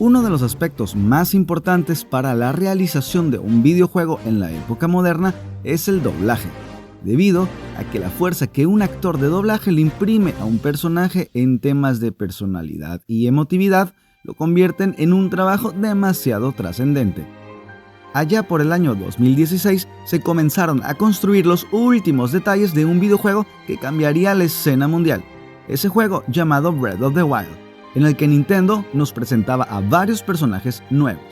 Uno de los aspectos más importantes para la realización de un videojuego en la época moderna es el doblaje, debido a que la fuerza que un actor de doblaje le imprime a un personaje en temas de personalidad y emotividad lo convierten en un trabajo demasiado trascendente. Allá por el año 2016 se comenzaron a construir los últimos detalles de un videojuego que cambiaría la escena mundial, ese juego llamado Breath of the Wild, en el que Nintendo nos presentaba a varios personajes nuevos.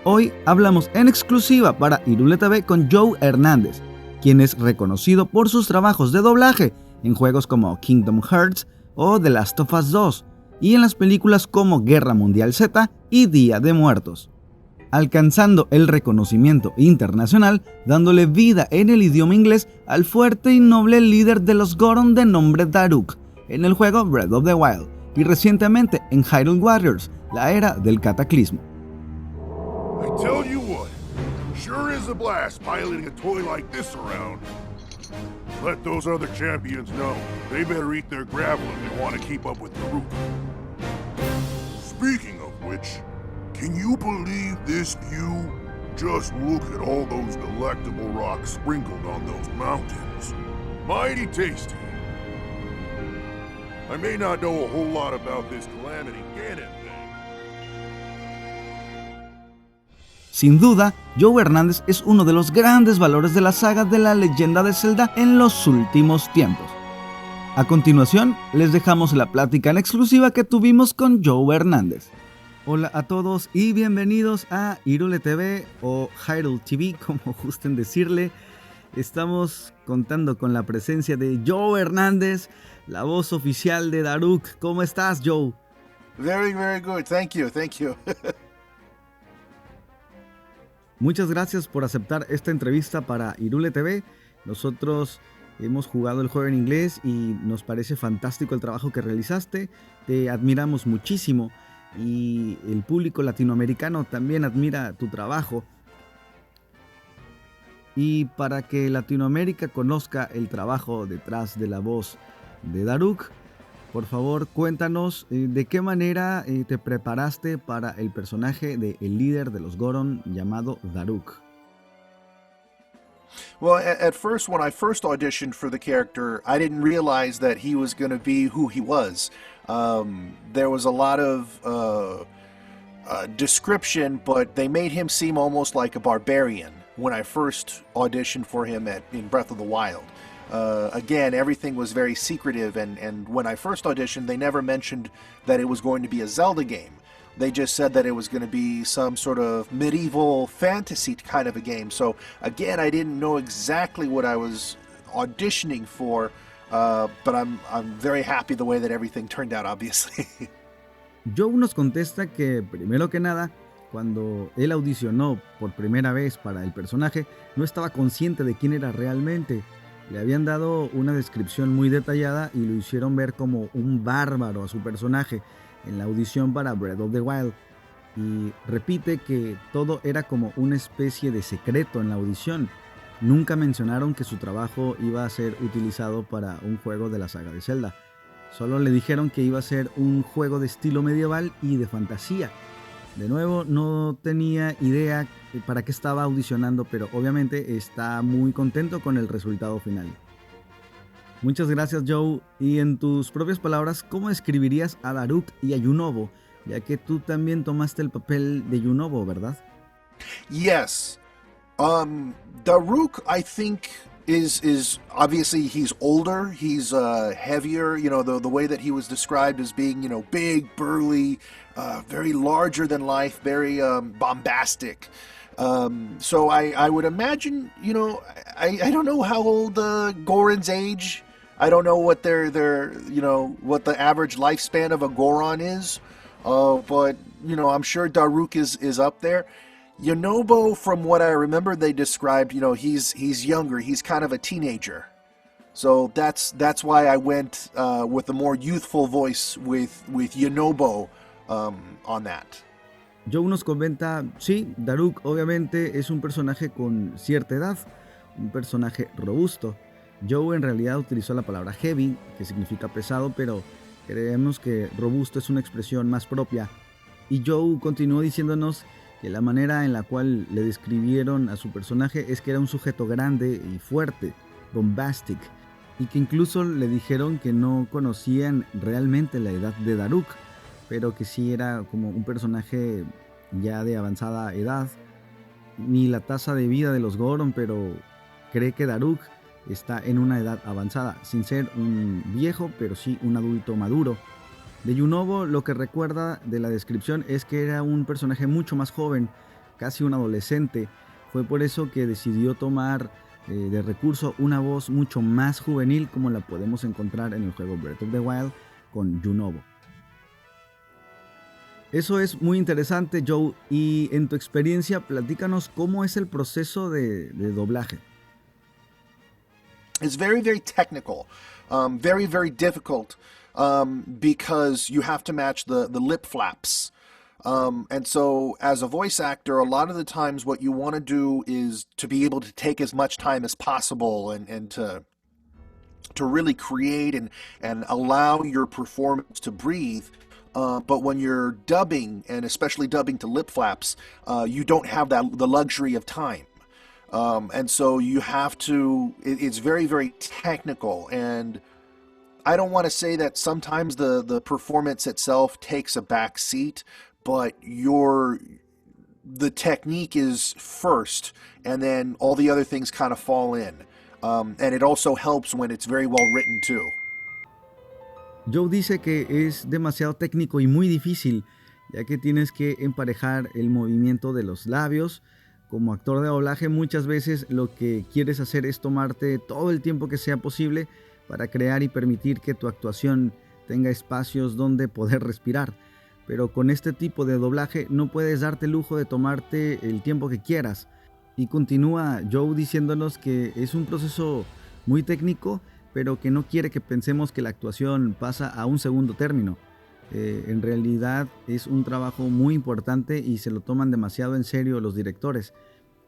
Hoy hablamos en exclusiva para Irule TV con Joe Hernández, quien es reconocido por sus trabajos de doblaje en juegos como Kingdom Hearts o The Last of Us 2, y en las películas como Guerra Mundial Z y Día de Muertos, alcanzando el reconocimiento internacional, dándole vida en el idioma inglés al fuerte y noble líder de los Goron de nombre Daruk en el juego Breath of the Wild y recientemente en Hyrule Warriors, la era del cataclismo. I tell you what, sure is a blast piloting a toy like this around. Let those other champions know they better eat their gravel if they want to keep up with Daruk. Speaking of which, can you believe this view? Just look at all those delectable rocks sprinkled on those mountains. Mighty tasty. I may not know a whole lot about this Calamity Ganon thing. Sin duda, Joe Hernández es uno de los grandes valores de la saga de la leyenda de Zelda en los últimos tiempos. A continuación, les dejamos la plática en exclusiva que tuvimos con Joe Hernández. Hola a todos y bienvenidos a Irule TV o Hyrule TV, como gusten decirle. Estamos contando con la presencia de Joe Hernández, la voz oficial de Daruk. ¿Cómo estás, Joe? Very, very good. Thank you. Muchas gracias por aceptar esta entrevista para Irule TV. Nosotros hemos jugado el juego en inglés y nos parece fantástico el trabajo que realizaste. Te admiramos muchísimo y el público latinoamericano también admira tu trabajo. Y para que Latinoamérica conozca el trabajo detrás de la voz de Daruk, por favor cuéntanos de qué manera te preparaste para el personaje del líder de los Goron llamado Daruk. Well, at first, when I first auditioned for the character, I didn't realize that he was going to be who he was. There was a lot of description, but they made him seem almost like a barbarian when I first auditioned for him in Breath of the Wild. Again, everything was very secretive, and when I first auditioned, they never mentioned that it was going to be a Zelda game. They just said that it was going to be some sort of medieval fantasy kind of a game. So again, I didn't know exactly what I was auditioning for, but I'm very happy the way that everything turned out, obviously. Joe nos contesta que, primero que nada, cuando él audicionó por primera vez para el personaje, no estaba consciente de quién era realmente. Le habían dado una descripción muy detallada y lo hicieron ver como un bárbaro a su personaje en la audición para Breath of the Wild. Y repite que todo era como una especie de secreto en la audición. Nunca mencionaron que su trabajo iba a ser utilizado para un juego de la saga de Zelda. Solo le dijeron que iba a ser un juego de estilo medieval y de fantasía. De nuevo, no tenía idea para qué estaba audicionando, pero obviamente está muy contento con el resultado final. Muchas gracias, Joe. Y en tus propias palabras, ¿cómo describirías a Daruk y a Yunobo? Ya que tú también tomaste el papel de Yunobo, ¿verdad? Yes. Daruk, I think, is obviously he's older, he's heavier, the way that he was described as being, big, burly, very larger than life, very bombastic. So I would imagine, I don't know how old Goron's age. I don't know what their what the average lifespan of a Goron is. But I'm sure Daruk is up there. Yunobo, from what I remember, they described, he's younger. He's kind of a teenager. So that's why I went with a more youthful voice with Yunobo on that. Joe nos comenta, sí, Daruk obviamente es un personaje con cierta edad, un personaje robusto. Joe en realidad utilizó la palabra heavy, que significa pesado, pero creemos que robusto es una expresión más propia. Y Joe continuó diciéndonos que la manera en la cual le describieron a su personaje es que era un sujeto grande y fuerte, bombastic, y que incluso le dijeron que no conocían realmente la edad de Daruk, pero que sí era como un personaje ya de avanzada edad, ni la tasa de vida de los Goron, pero cree que Daruk está en una edad avanzada, sin ser un viejo, pero sí un adulto maduro. De Yunobo lo que recuerda de la descripción es que era un personaje mucho más joven, casi un adolescente. Fue por eso que decidió tomar de recurso una voz mucho más juvenil, como la podemos encontrar en el juego Breath of the Wild con Yunobo. Eso es muy interesante, Joe, y en tu experiencia platícanos cómo es el proceso de doblaje. It's very, very technical, very, very difficult, because you have to match the lip flaps. And so as a voice actor, a lot of the times what you want to do is to be able to take as much time as possible and to really create and allow your performance to breathe. But when you're dubbing, and especially dubbing to lip flaps, you don't have the luxury of time. And so you have to, it's very, very technical. And I don't want to say that sometimes the performance itself takes a back seat, but the technique is first, and then all the other things kind of fall in. And it also helps when it's very well written too. Joe dice que es demasiado técnico y muy difícil, ya que tienes que emparejar el movimiento de los labios. Como actor de doblaje, muchas veces lo que quieres hacer es tomarte todo el tiempo que sea posible para crear y permitir que tu actuación tenga espacios donde poder respirar. Pero con este tipo de doblaje no puedes darte el lujo de tomarte el tiempo que quieras. Y continúa Joe diciéndonos que es un proceso muy técnico, pero que no quiere que pensemos que la actuación pasa a un segundo término. En realidad es un trabajo muy importante y se lo toman demasiado en serio los directores.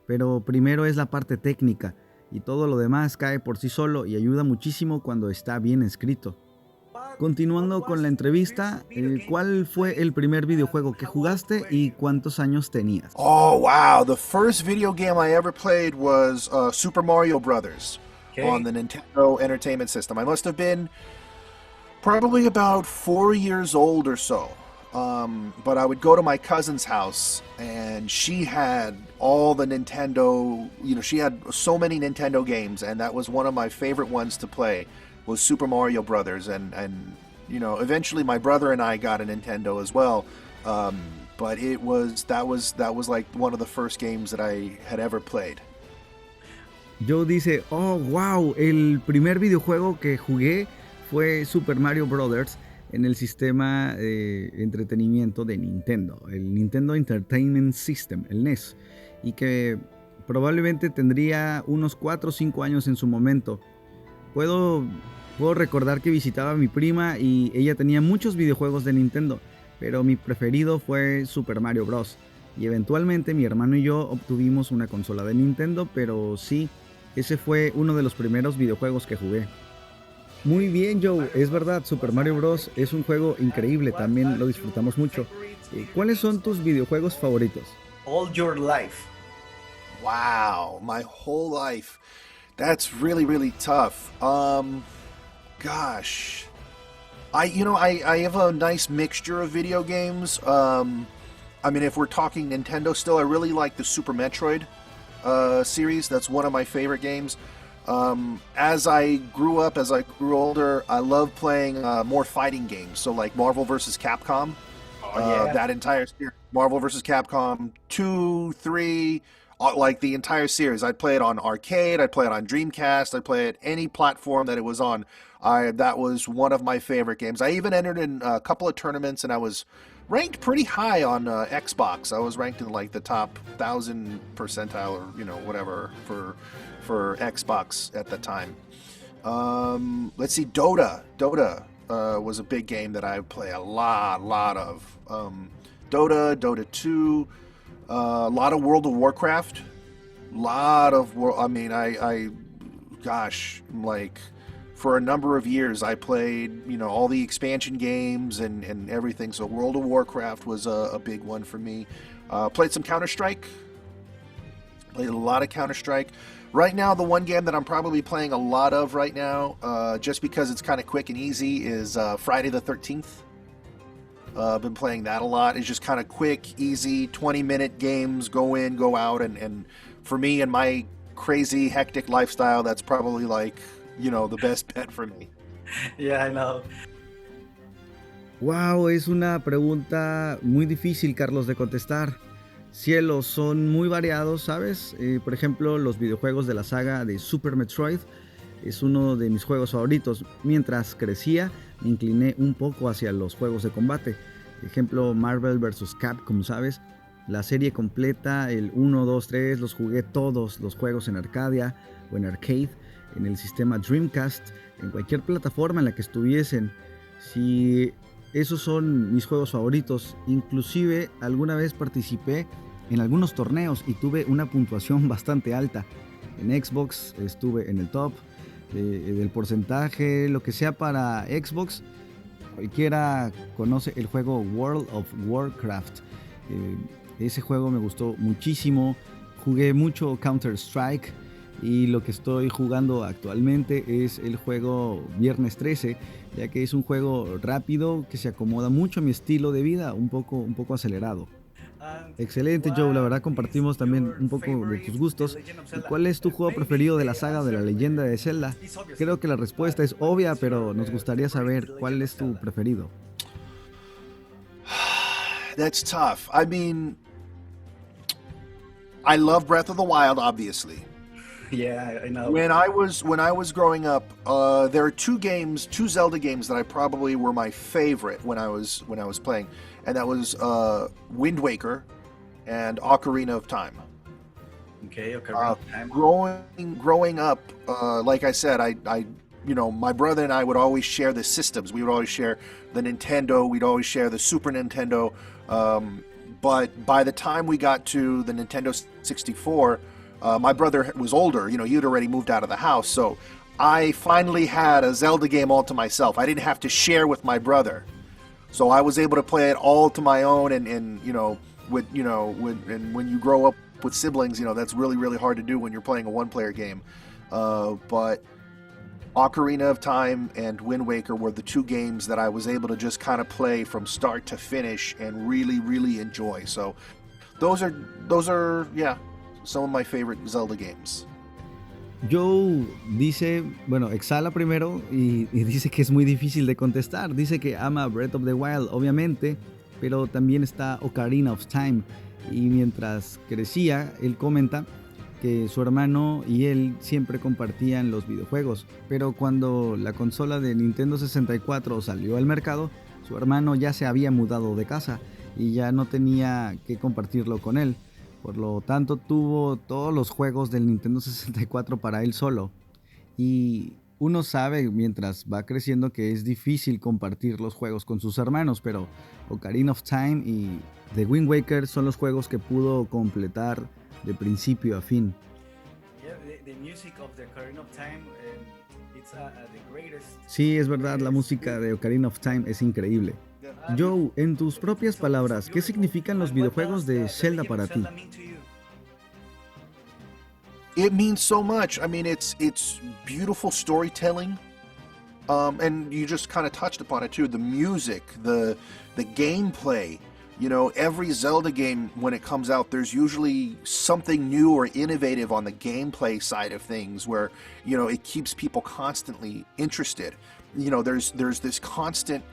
Pero primero es la parte técnica y todo lo demás cae por sí solo y ayuda muchísimo cuando está bien escrito. Continuando con la entrevista, ¿cuál fue el primer videojuego que jugaste y cuántos años tenías? Oh, wow. The first video game I ever played was Super Mario Brothers on the Nintendo Entertainment System. I must have been probably about 4 years old or so. But I would go to my cousin's house, and she had all the Nintendo, she had so many Nintendo games, and that was one of my favorite ones to play, was Super Mario Brothers. And eventually my brother and I got a Nintendo as well. But that was like one of the first games that I had ever played. Joe dice, oh wow, el primer videojuego que jugué fue Super Mario Brothers en el sistema de entretenimiento de Nintendo, el Nintendo Entertainment System, el NES, y que probablemente tendría unos 4 o 5 años en su momento. Puedo recordar que visitaba a mi prima y ella tenía muchos videojuegos de Nintendo, pero mi preferido fue Super Mario Bros. Y eventualmente mi hermano y yo obtuvimos una consola de Nintendo, pero sí, ese fue uno de los primeros videojuegos que jugué. Muy bien, Joe, es verdad, Super Mario Bros. Es un juego increíble, también lo disfrutamos mucho. ¿Cuáles son tus videojuegos favoritos? All your life. Wow, my whole life. That's really, really tough. Gosh. I have a nice mixture of video games. If we're talking Nintendo still, I really like the Super Metroid series. That's one of my favorite games. As I grew older, I love playing more fighting games. So like Marvel vs. Capcom. That entire series. Marvel vs. Capcom 2, 3, like the entire series. I'd play it on arcade, I'd play it on Dreamcast, I'd play it any platform that it was on. That was one of my favorite games. I even entered in a couple of tournaments, and I was ranked pretty high on Xbox. I was ranked in like the top 1,000 percentile, or whatever for Xbox at the time. Let's see, Dota. Dota was a big game that I play a lot of. Dota 2, a lot of World of Warcraft, for a number of years. I played, all the expansion games and everything. So World of Warcraft was a big one for me. Played some Counter-Strike. Played a lot of Counter-Strike. Right now, the one game that I'm probably playing a lot of right now, just because it's kind of quick and easy, is Friday the 13th. I've been playing that a lot. It's just kind of quick, easy, 20-minute games, go in, go out, and for me and my crazy, hectic lifestyle, that's probably like, the best bet for me. Yeah, I know. Wow, es una pregunta muy difícil, Carlos, de contestar. Cielos, son muy variados, ¿sabes? Por ejemplo, los videojuegos de la saga de Super Metroid es uno de mis juegos favoritos. Mientras crecía, me incliné un poco hacia los juegos de combate. Ejemplo, Marvel vs. Capcom, ¿sabes? La serie completa, el 1, 2, 3, los jugué todos los juegos en Arcadia o en Arcade, en el sistema Dreamcast, en cualquier plataforma en la que estuviesen. Si esos son mis juegos favoritos, inclusive alguna vez participé en algunos torneos y tuve una puntuación bastante alta. En Xbox estuve en el top del porcentaje, lo que sea para Xbox. Cualquiera conoce el juego World of Warcraft. Ese juego me gustó muchísimo. Jugué mucho Counter-Strike y lo que estoy jugando actualmente es el juego Viernes 13, ya que es un juego rápido que se acomoda mucho a mi estilo de vida, un poco acelerado. Excelente, Joe, la verdad compartimos también un poco de tus gustos. ¿Y cuál es tu juego preferido de la saga de la leyenda de Zelda? Creo que la respuesta es obvia, pero nos gustaría saber cuál es tu preferido. That's tough. I mean, I love Breath of the Wild, obviously. Yeah, I know. When I was growing up, there are two Zelda games that I probably were my favorite when I was playing, and that was Wind Waker and Ocarina of Time. Okay, Ocarina of Time. Growing up, like I said, I my brother and I would always share the systems. We would always share the Nintendo. We'd always share the Super Nintendo. But by the time we got to the Nintendo 64, my brother was older. He'd already moved out of the house. So I finally had a Zelda game all to myself. I didn't have to share with my brother. So I was able to play it all to my own. And when you grow up with siblings, that's really, really hard to do when you're playing a one-player game. But Ocarina of Time and Wind Waker were the two games that I was able to just kind of play from start to finish and really, really enjoy. So those are some of my favorite Zelda games. Joe dice, exhala primero y dice que es muy difícil de contestar. Dice que ama Breath of the Wild, obviamente, pero también está Ocarina of Time. Y mientras crecía, él comenta que su hermano y él siempre compartían los videojuegos, pero cuando la consola de Nintendo 64 salió al mercado, su hermano ya se había mudado de casa y ya no tenía que compartirlo con él. Por lo tanto, tuvo todos los juegos del Nintendo 64 para él solo. Y uno sabe mientras va creciendo que es difícil compartir los juegos con sus hermanos, pero Ocarina of Time y The Wind Waker son los juegos que pudo completar de principio a fin. Sí, es verdad, la música de Ocarina of Time es increíble. Joe, en tus propias palabras, ¿qué significan los videojuegos de Zelda para ti? It means so much. I mean, it's beautiful storytelling, and you just kind of touched upon it too. The music, the gameplay. Every Zelda game, when it comes out, there's usually something new or innovative on the gameplay side of things where, it keeps people constantly interested. There's this constant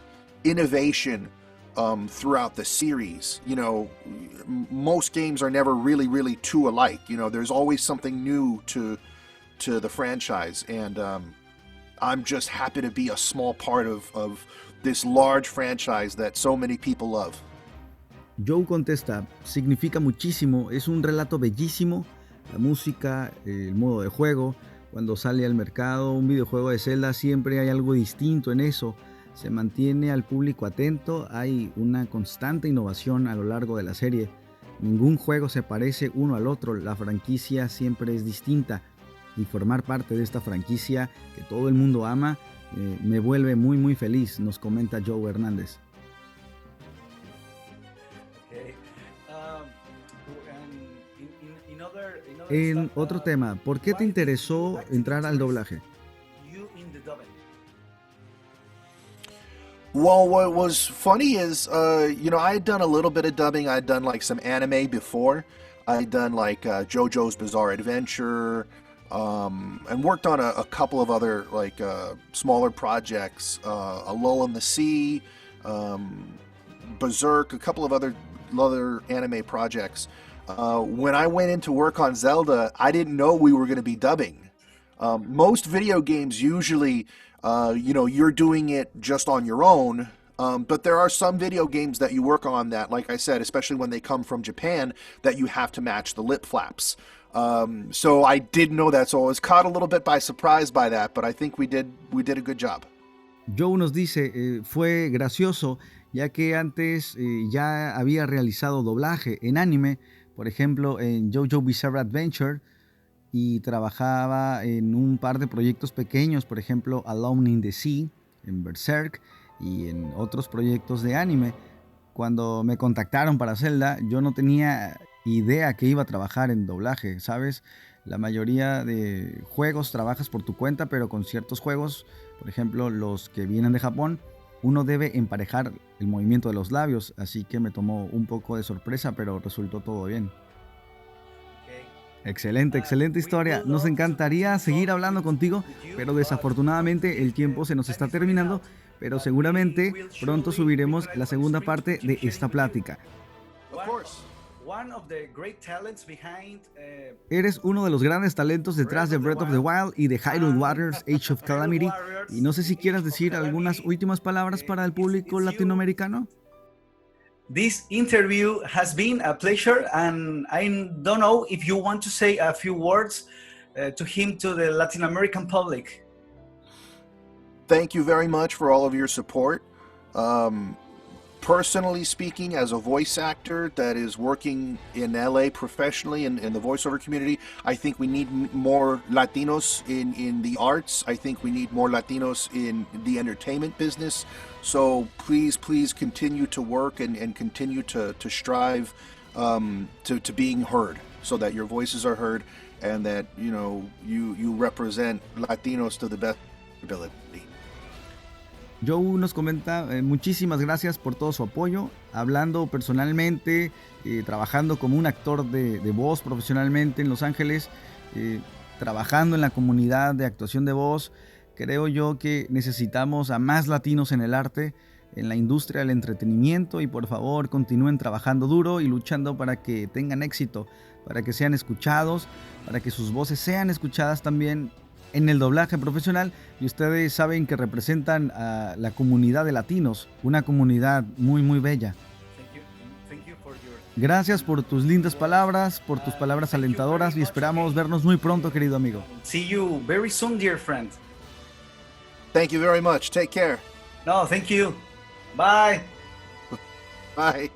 innovation throughout the series. Most games are never really, really two alike. There's always something new to the franchise, and I'm just happy to be a small part of this large franchise that so many people love. Joe contesta, significa muchísimo, es un relato bellísimo, la música, el modo de juego. Cuando sale al mercado un videojuego de Zelda siempre hay algo distinto en eso, se mantiene al público atento, hay una constante innovación a lo largo de la serie. Ningún juego se parece uno al otro, la franquicia siempre es distinta. y formar parte de esta franquicia que todo el mundo ama me vuelve muy muy feliz, nos comenta Joe Hernández. En otro tema, ¿por qué te interesó entrar al doblaje? Well, what was funny is, I had done a little bit of dubbing. I'd done like some anime before. I'd done like JoJo's Bizarre Adventure, and worked on a couple of other like smaller projects, A Lull in the Sea, Berserk, a couple of other anime projects. When I went into work on Zelda, I didn't know we were going to be dubbing. Most video games usually, you're doing it just on your own. But there are some video games that you work on that, like I said, especially when they come from Japan, that you have to match the lip flaps. So I didn't know that, so I was caught a little bit by surprise by that, but I think we did a good job. Joe nos dice, fue gracioso, ya que antes ya había realizado doblaje en anime, por ejemplo en JoJo's Bizarre Adventure, y trabajaba en un par de proyectos pequeños, por ejemplo Alone in the Sea, en Berserk, y en otros proyectos de anime. Cuando me contactaron para Zelda, yo no tenía idea que iba a trabajar en doblaje, ¿sabes? La mayoría de juegos trabajas por tu cuenta, pero con ciertos juegos, por ejemplo los que vienen de Japón, uno debe emparejar el movimiento de los labios, así que me tomó un poco de sorpresa, pero resultó todo bien. Excelente, excelente historia. Nos encantaría seguir hablando contigo, pero desafortunadamente el tiempo se nos está terminando, pero seguramente pronto subiremos la segunda parte de esta plática. Eres uno de los grandes talentos detrás de Breath of the Wild y de Hyrule Warriors Age of Calamity, y no sé si quieras decir algunas últimas palabras para el público latinoamericano. This interview has been a pleasure, and I don't know if you want to say a few words to the Latin American public. Thank you very much for all of your support. Personally speaking, as a voice actor that is working in LA professionally in the voiceover community, I think we need more Latinos in the arts. I think we need more Latinos in the entertainment business. So please continue to work and continue to strive to being heard, so that your voices are heard and that you represent Latinos to the best ability. Joe nos comenta, muchísimas gracias por todo su apoyo, hablando personalmente, trabajando como un actor de voz profesionalmente en Los Ángeles, trabajando en la comunidad de actuación de voz. Creo yo que necesitamos a más latinos en el arte, en la industria del entretenimiento, y por favor continúen trabajando duro y luchando para que tengan éxito, para que sean escuchados, para que sus voces sean escuchadas también en el doblaje profesional. Y ustedes saben que representan a la comunidad de latinos, una comunidad muy muy bella. Gracias por tus lindas palabras, por tus palabras alentadoras, y esperamos vernos muy pronto, querido amigo. See you very soon, dear friend. Thank you very much. Take care. No, thank you. Bye. Bye.